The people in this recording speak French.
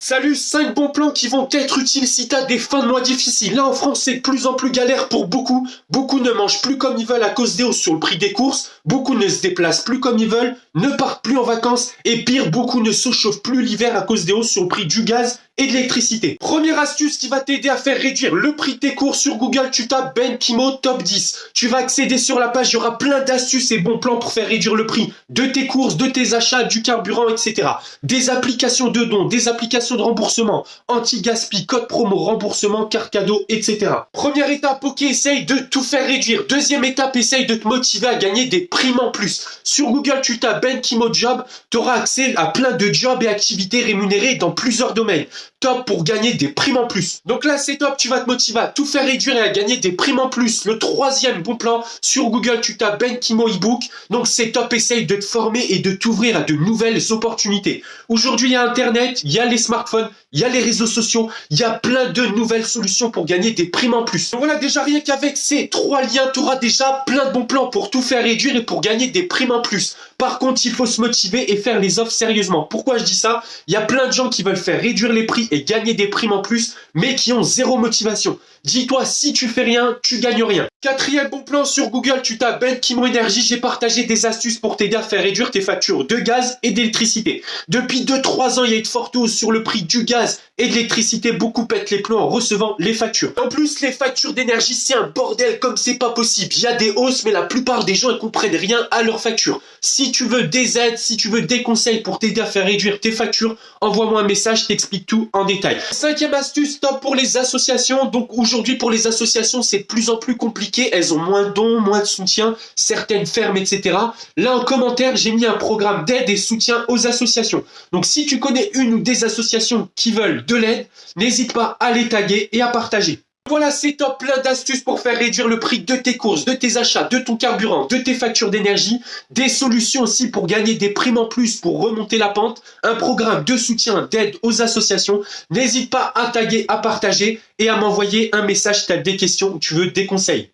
Salut, 5 bons plans qui vont être utiles si t'as des fins de mois difficiles. Là en France, c'est de plus en plus galère pour beaucoup. Beaucoup ne mangent plus comme ils veulent à cause des hausses sur le prix des courses. Beaucoup ne se déplacent plus comme ils veulent, ne partent plus en vacances. Et pire, beaucoup ne se chauffent plus l'hiver à cause des hausses sur le prix du gaz et de l'électricité. Première astuce qui va t'aider à faire réduire le prix de tes courses sur Google, tu tapes Ben Kimo Top 10. Tu vas accéder sur la page, il y aura plein d'astuces et bons plans pour faire réduire le prix de tes courses, de tes achats, du carburant, etc. Des applications de dons, des applications de remboursement, anti-gaspi, code promo, remboursement, carte cadeau, etc. Première étape, ok, essaye de tout faire réduire. Deuxième étape, essaye de te motiver à gagner des primes en plus. Sur Google, tu tapes Ben Kimo Job, tu auras accès à plein de jobs et activités rémunérées dans plusieurs domaines. Top pour gagner des primes en plus. Donc là, c'est top, tu vas te motiver à tout faire réduire et à gagner des primes en plus. Le troisième bon plan, sur Google, tu tapes Ben Kimo ebook. Donc c'est top, essaye de te former et de t'ouvrir à de nouvelles opportunités. Aujourd'hui, il y a Internet, il y a les smartphones, il y a les réseaux sociaux, il y a plein de nouvelles solutions pour gagner des primes en plus. Donc voilà, déjà rien qu'avec ces 3 liens, tu auras déjà plein de bons plans pour tout faire réduire et pour gagner des primes en plus. Par contre, il faut se motiver et faire les offres sérieusement. Pourquoi je dis ça? Il y a plein de gens qui veulent faire réduire les prix et gagner des primes en plus, mais qui ont zéro motivation. Dis-toi, si tu fais rien, tu gagnes rien. Quatrième bon plan sur Google, tu tapes Ben Kimo Énergie, j'ai partagé des astuces pour t'aider à faire réduire tes factures de gaz et d'électricité. Depuis 2-3 ans, il y a une forte hausse sur le prix du gaz et de l'électricité, beaucoup pètent les plombs en recevant les factures. En plus, les factures d'énergie, c'est un bordel comme c'est pas possible. Il y a des hausses, mais la plupart des gens ne comprennent rien à leurs factures. Si tu veux des aides, si tu veux des conseils pour t'aider à faire réduire tes factures, envoie-moi un message, je t'explique tout en détail. Cinquième astuce, top pour les associations. Donc aujourd'hui, pour les associations, c'est de plus en plus compliqué. Elles ont moins de dons, moins de soutien, certaines ferment, etc. Là, en commentaire, j'ai mis un programme d'aide et soutien aux associations. Donc si tu connais une ou des associations qui veulent de l'aide, n'hésite pas à les taguer et à partager. Voilà, c'est top, plein d'astuces pour faire réduire le prix de tes courses, de tes achats, de ton carburant, de tes factures d'énergie, des solutions aussi pour gagner des primes en plus pour remonter la pente, un programme de soutien d'aide aux associations. N'hésite pas à taguer, à partager et à m'envoyer un message si tu as des questions ou tu veux des conseils.